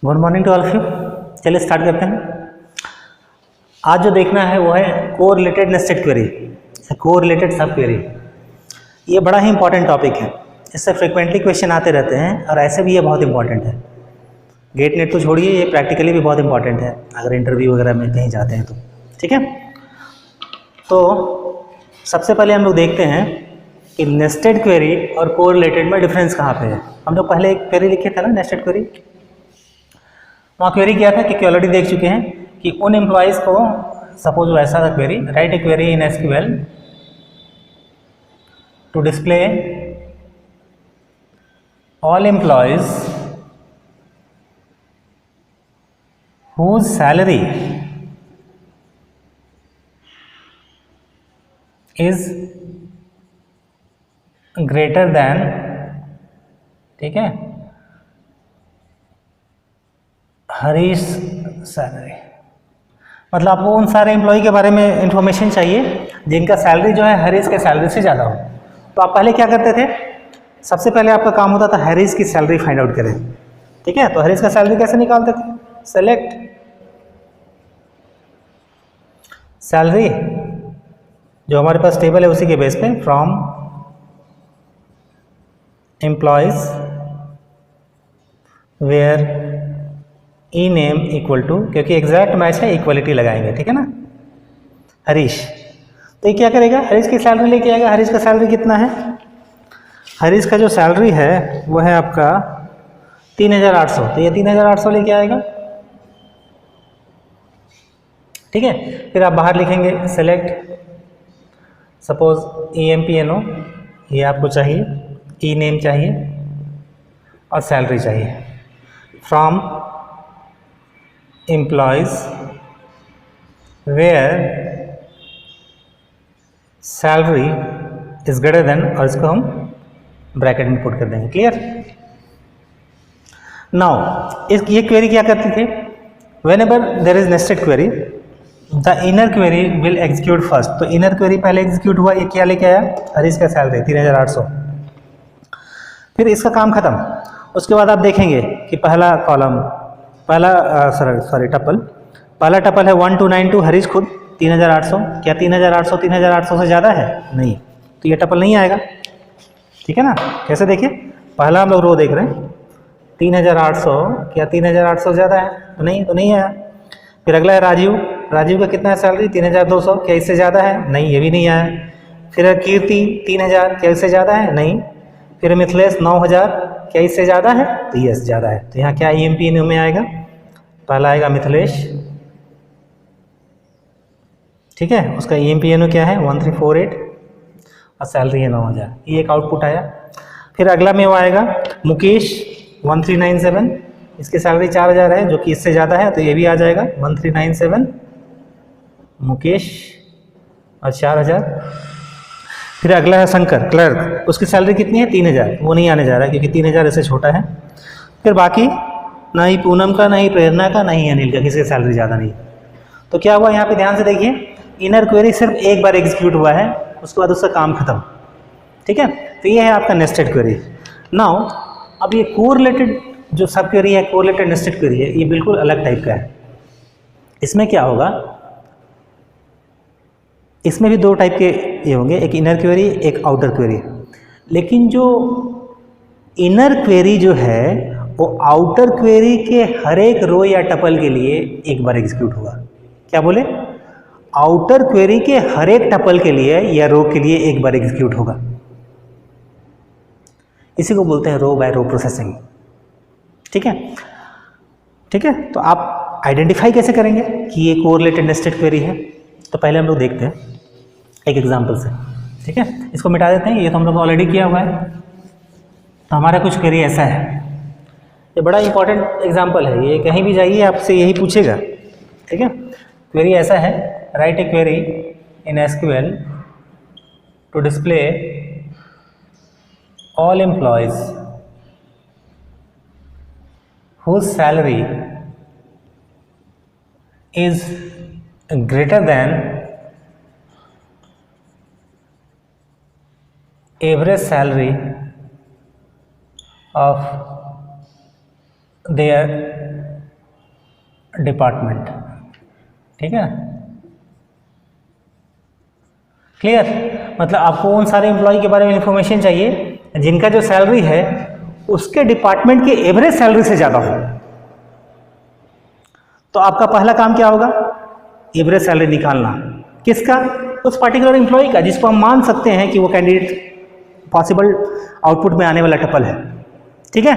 Good morning to all of you. चलिए start करते हैं। आज जो देखना है वो है correlated nested query, correlated sub query. ये बड़ा ही इंपॉर्टेंट टॉपिक है, इससे फ्रिक्वेंटली क्वेश्चन आते रहते हैं और ऐसे भी ये बहुत इंपॉर्टेंट है। गेट नेट तो छोड़िए, ये प्रैक्टिकली भी बहुत इंपॉर्टेंट है अगर इंटरव्यू वगैरह में कहीं जाते हैं तो। ठीक है, तो सबसे पहले हम लोग देखते हैं कि नेस्टेड क्वेरी और कोरिलेटेड में डिफरेंस कहाँ पे है। हम लोग पहले एक क्वेरी लिखे थे ना, नेस्टेड क्वेरी। वहाँ क्वेरी किया था कि ऑलरेडी देख चुके हैं कि उन एम्प्लॉयज़ को, सपोज वैसा था query, write a query in SQL to display all employees whose salary is greater than, ठीक है, हरीश सैलरी। मतलब आपको उन सारे एम्प्लॉय के बारे में इंफॉर्मेशन चाहिए जिनका सैलरी जो है हरीश के सैलरी से ज़्यादा हो। तो आप पहले क्या करते थे, सबसे पहले आपका काम होता था हरीश की सैलरी फाइंड आउट करें। ठीक है, तो हरीश का सैलरी कैसे निकालते थे, सेलेक्ट सैलरी, जो हमारे पास टेबल है उसी के बेस पे, from employees where E name equal to, क्योंकि एग्जैक्ट मैच है, इक्वलिटी लगाएंगे। ठीक है ना, हरीश। तो ये क्या करेगा, हरीश की सैलरी लेके आएगा। हरीश का सैलरी कितना है, हरीश का जो सैलरी है वो है आपका 3800, तो ये 3800 लेके आएगा। ठीक है, फिर आप बाहर लिखेंगे सेलेक्ट, सपोज EMPNO, ये आपको चाहिए, ई नेम चाहिए और सैलरी चाहिए, from employees where salary is greater than, और इसको हम ब्रैकेट में पुट कर देंगे। क्लियर। नाउ ये क्वेरी क्या करती थी, when ever there is nested query the inner query will execute first. तो इनर क्वेरी पहले एग्जीक्यूट हुआ, ये क्या लेके आया, हरीश का सैलरी 3800। फिर इसका काम खत्म। उसके बाद आप देखेंगे कि पहला कॉलम, पहला टपल, पहला टपल है 1292, हरीश खुद 3800। क्या 3800 से ज़्यादा है, नहीं, तो ये टपल नहीं आएगा। ठीक है ना, कैसे देखिए, पहला हम लोग रो देख रहे हैं 3800, क्या 3800 ज़्यादा है, तो नहीं आया। फिर अगला है राजीव, राजीव का कितना है सैलरी, 3200, क्या इससे ज़्यादा है, नहीं, ये भी नहीं आया। फिर कीर्ति 3000, क्या इससे ज़्यादा है, नहीं। फिर मिथिलेश 9000, क्या इससे ज़्यादा है, तो यस ज़्यादा है। तो यहाँ क्या EMPNO में आएगा, पहला आएगा मिथिलेश। ठीक है, उसका EMPNO क्या है 1348 और सैलरी है 9000, ये एक आउटपुट आया। फिर अगला में वो आएगा मुकेश 1397, इसकी सैलरी 4000 है, जो कि इससे ज़्यादा है, तो ये भी आ जाएगा 1397 मुकेश और 4000। फिर अगला है शंकर क्लर्क, उसकी सैलरी कितनी है 3000, वो नहीं आने जा रहा है क्योंकि 3000 इससे छोटा है। फिर बाकी ना ही पूनम का, ना ही प्रेरणा का, ना ही अनिल का, किसी की सैलरी ज़्यादा नहीं। तो क्या हुआ यहाँ पे, ध्यान से देखिए, इनर क्वेरी सिर्फ एक बार एग्जीक्यूट हुआ है, उसके बाद उसका काम खत्म। ठीक है, तो ये है आपका नेस्टेड क्वेरी। नाउ अब ये कोरिलेटेड जो सब क्वेरी है, कोरिलेटेड नेस्टेड क्वेरी है, ये बिल्कुल अलग टाइप का है। इसमें क्या होगा, इसमें भी दो टाइप के ये होंगे, एक इनर क्वेरी, एक आउटर क्वेरी। लेकिन जो इनर क्वेरी जो है वो आउटर क्वेरी के हर एक रो या टपल के लिए एक बार एग्जीक्यूट होगा। क्या बोले, आउटर क्वेरी के हर एक टपल के लिए या रो के लिए एक बार एग्जीक्यूट होगा। इसी को बोलते हैं रो बाय रो प्रोसेसिंग। ठीक है, ठीक है, तो आप आइडेंटिफाई कैसे करेंगे कि ये कोरिलेटेड नेस्टेड क्वेरी है। तो पहले हम लोग देखते हैं एक एग्जांपल से। ठीक है, इसको मिटा देते हैं, ये तो हम लोग ऑलरेडी किया हुआ है। तो हमारा कुछ क्वेरी ऐसा है, ये बड़ा इंपॉर्टेंट एग्जांपल है, ये कहीं भी जाइए आपसे यही पूछेगा। ठीक है, क्वेरी ऐसा है, write a query in SQL to display all employees whose salary is greater than average salary of their department. ठीक है, क्लियर? मतलब आपको उन सारे एम्प्लॉय के बारे में इंफॉर्मेशन चाहिए जिनका जो सैलरी है उसके डिपार्टमेंट की एवरेज सैलरी से ज़्यादा हो। तो आपका पहला काम क्या होगा? एवरेज सैलरी निकालना। किसका? उस पर्टिकुलर एम्प्लॉय का जिसको हम मान सकते हैं कि वो कैंडिडेट पॉसिबल आउटपुट में आने वाला टपल है। ठीक है,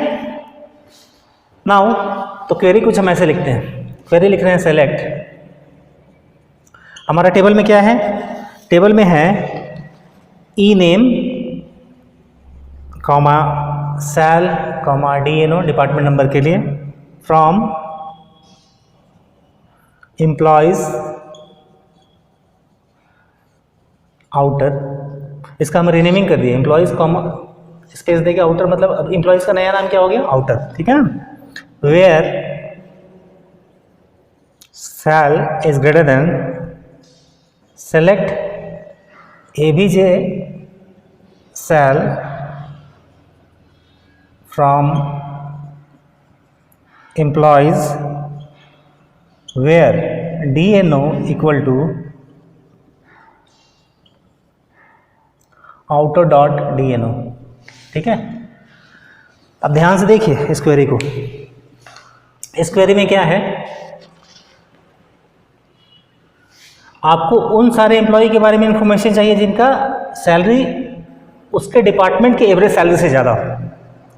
नाउ तो क्वेरी कुछ हम ऐसे लिखते हैं। क्वेरी लिख रहे हैं सेलेक्ट, हमारा टेबल में क्या है? टेबल में है e name comma sal comma DNO department number के लिए फ्रॉम एम्प्लॉयज आउटर। इसका हम रीनेमिंग कर दिए, एम्प्लॉयज कॉमा स्पेस देके आउटर, मतलब अब एम्प्लॉयज का नया नाम क्या हो गया? आउटर। ठीक है ना? Where sal is greater than select ABJ cell from employees where DNO equal to outer dot DNO। ठीक है, अब ध्यान से देखिए इस क्वेरी को। इस क्वेरी में क्या है? आपको उन सारे एम्प्लॉय के बारे में इंफॉर्मेशन चाहिए जिनका सैलरी उसके डिपार्टमेंट के एवरेज सैलरी से ज़्यादा हो।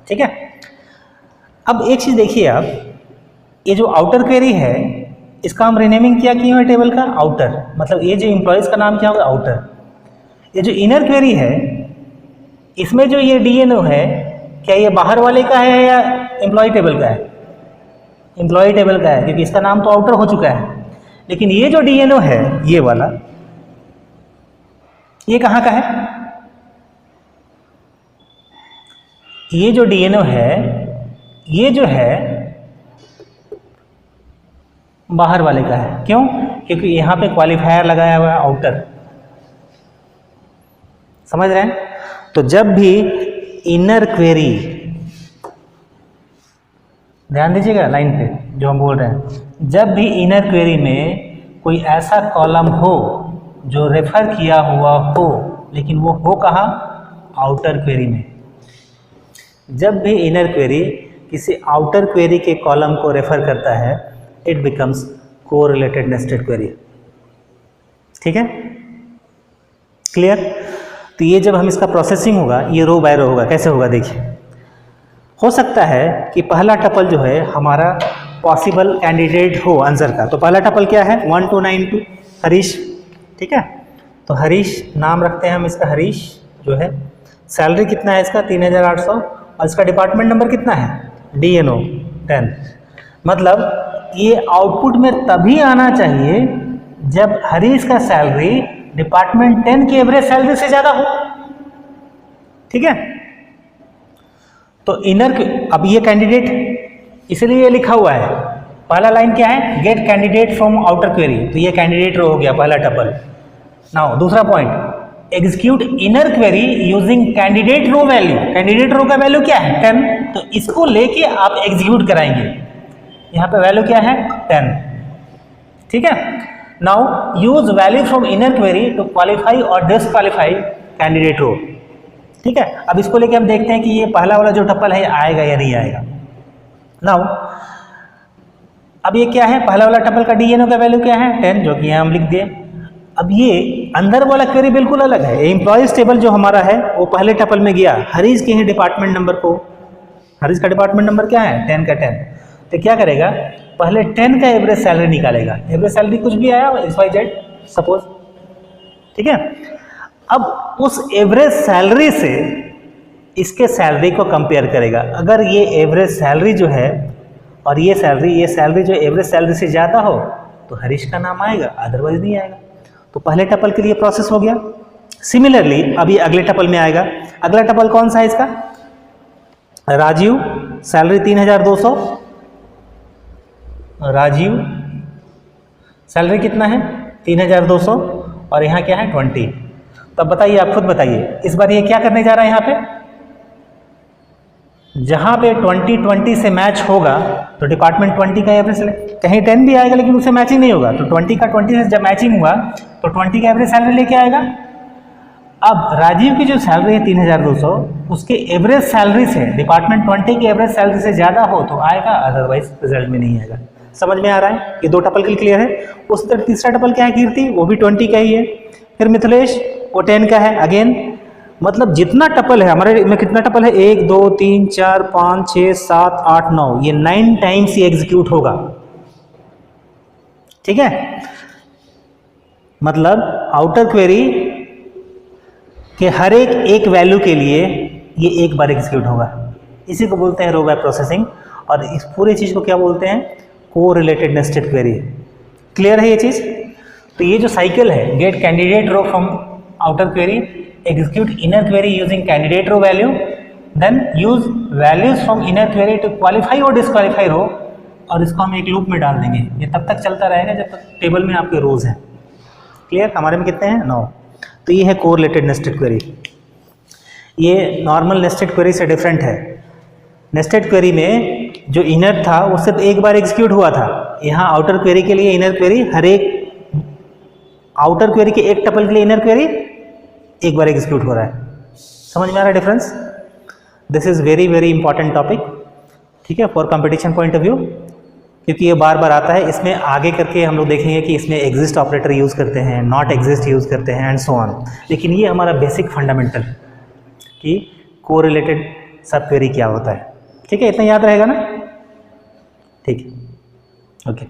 ठीक है, अब एक चीज़ देखिए आप, ये जो आउटर क्वेरी है इसका हम रीनेमिंग क्या किए हैं टेबल का? आउटर, मतलब ये जो एम्प्लॉयज़ का नाम क्या होगा? आउटर। ये जो इनर क्वेरी है इसमें जो ये DNO है, क्या ये बाहर वाले का है या एम्प्लॉय टेबल का है? एम्प्लॉय टेबल का है, क्योंकि इसका नाम तो आउटर हो चुका है। लेकिन ये जो DNO है ये वाला, ये कहाँ का है? ये जो DNO है ये जो है बाहर वाले का है। क्यों? क्योंकि यहाँ पे क्वालिफायर लगाया हुआ है आउटर। समझ रहे हैं? तो जब भी इनर क्वेरी, ध्यान दीजिएगा लाइन पे जो हम बोल रहे हैं, जब भी इनर क्वेरी में कोई ऐसा कॉलम हो जो रेफर किया हुआ हो, लेकिन वो हो कहाँ? आउटर क्वेरी में। जब भी इनर क्वेरी किसी आउटर क्वेरी के कॉलम को रेफर करता है, it becomes correlated nested query. ठीक है, क्लियर? तो ये जब हम इसका प्रोसेसिंग होगा, ये रो बाय रो होगा। कैसे होगा देखिए, हो सकता है कि पहला टपल जो है हमारा पॉसिबल कैंडिडेट हो आंसर का। तो पहला टपल क्या है? 1292 हरीश। ठीक है, तो हरीश नाम रखते हैं हम इसका, हरीश जो है। सैलरी कितना है इसका? 3800। और इसका डिपार्टमेंट नंबर कितना है? DNO 10। मतलब ये आउटपुट में तभी आना चाहिए जब हरीश का सैलरी डिपार्टमेंट 10 की एवरेज सैलरी से ज़्यादा हो। ठीक है, तो इनर, अब ये कैंडिडेट इसलिए ये लिखा हुआ है। पहला लाइन क्या है? Get candidate from outer query. तो ये कैंडिडेट रो हो गया पहला टपल। नाउ दूसरा point, execute inner query using candidate row value. Candidate row का वैल्यू क्या है? 10। तो इसको लेके आप एग्जीक्यूट कराएंगे। यहाँ पे वैल्यू क्या है? 10। ठीक है, now use value from inner query to qualify और डिसक्वालिफाई कैंडिडेट रो। ठीक है, अब इसको लेके हम देखते हैं कि ये पहला वाला जो टपल है आएगा या नहीं आएगा। नाउ अब ये क्या है? पहला वाला टपल का DNO का वैल्यू क्या है? 10, जो कि यहाँ हम लिख दिए। अब ये अंदर वाला क्वेरी बिल्कुल अलग है। एम्प्लॉयज टेबल जो हमारा है वो पहले टपल में गया हरीश के ही डिपार्टमेंट नंबर को। हरीश का डिपार्टमेंट नंबर क्या है? 10 का 10। तो क्या करेगा? पहले 10 का एवरेज सैलरी निकालेगा। एवरेज सैलरी कुछ भी आया XYZ सपोज। ठीक है, अब उस एवरेज सैलरी से इसके सैलरी को कंपेयर करेगा। अगर ये एवरेज सैलरी जो है और ये सैलरी जो एवरेज सैलरी से ज़्यादा हो तो हरीश का नाम आएगा, अदरवाइज नहीं आएगा। तो पहले टपल के लिए प्रोसेस हो गया। सिमिलरली अब ये अगले टपल में आएगा। अगला टपल कौन सा है इसका? राजीव, सैलरी 3200। राजीव सैलरी कितना है? 3200। और यहाँ क्या है? 20। तो अब बताइए, आप खुद बताइए, इस बार ये क्या करने जा रहा है यहाँ पे? जहाँ पे 20 से मैच होगा तो डिपार्टमेंट 20 का एवरेज, कहीं 10 भी आएगा लेकिन उससे मैचिंग नहीं होगा, तो 20 का 20 से जब मैचिंग हुआ तो 20 का एवरेज सैलरी लेके आएगा। अब राजीव की जो सैलरी है 3200, उसके एवरेज सैलरी से डिपार्टमेंट 20 की एवरेज सैलरी से ज़्यादा हो तो आएगा, अदरवाइज रिजल्ट में नहीं आएगा। समझ में आ रहा है? ये 2 टपल के क्लियर है। उस तरह तीसरा टपल क्या है कीर्ति, वो भी 20 का ही है। फिर मिथिलेश वो 10 का है। अगेन मतलब जितना टपल है हमारे में, कितना टपल है, 1 2 3 4 5 6 7 8 9, ये 9 टाइम्स ही एग्जीक्यूट होगा। ठीक है, मतलब आउटर क्वेरी के हर एक वैल्यू के लिए ये एक बार एग्जीक्यूट होगा। इसी को बोलते हैं रो बाय प्रोसेसिंग, और इस पूरी चीज़ को क्या बोलते हैं, को रिलेटेड नेस्टेड क्वेरी। क्लियर है ये चीज़? तो ये जो साइकिल है, get candidate row from outer query, execute inner query using candidate row value, then use values from inner query to qualify or disqualify row, और इसको हम एक लूप में डाल देंगे। ये तब तक चलता रहेगा जब तक टेबल में आपके रोज हैं। क्लियर? हमारे में कितने हैं? 9। तो ये है कोरिलेटेड नेस्टेड क्वेरी। ये नॉर्मल नेस्टेड क्वेरी से डिफरेंट है। नेस्टेड क्वेरी में जो इनर था वो सिर्फ एक बार एग्जीक्यूट हुआ था। यहाँ आउटर क्वेरी के लिए इनर क्वेरी, हर एक आउटर क्वेरी के एक टपल के लिए इनर क्वेरी एक बार एग्जीक्यूट हो रहा है। समझ में आ रहा है difference? This is very very important topic, ठीक है, for competition point of view, क्योंकि ये बार बार आता है। इसमें आगे करके हम लोग देखेंगे कि इसमें एग्जिस्ट ऑपरेटर यूज़ करते हैं, नॉट एग्जिस्ट यूज़ करते हैं, एंड सो ऑन। लेकिन ये हमारा बेसिक फंडामेंटल कि कोरिलेटेड सब क्वेरी क्या होता है। ठीक है, इतना याद रहेगा ना? ठीक है, ओके।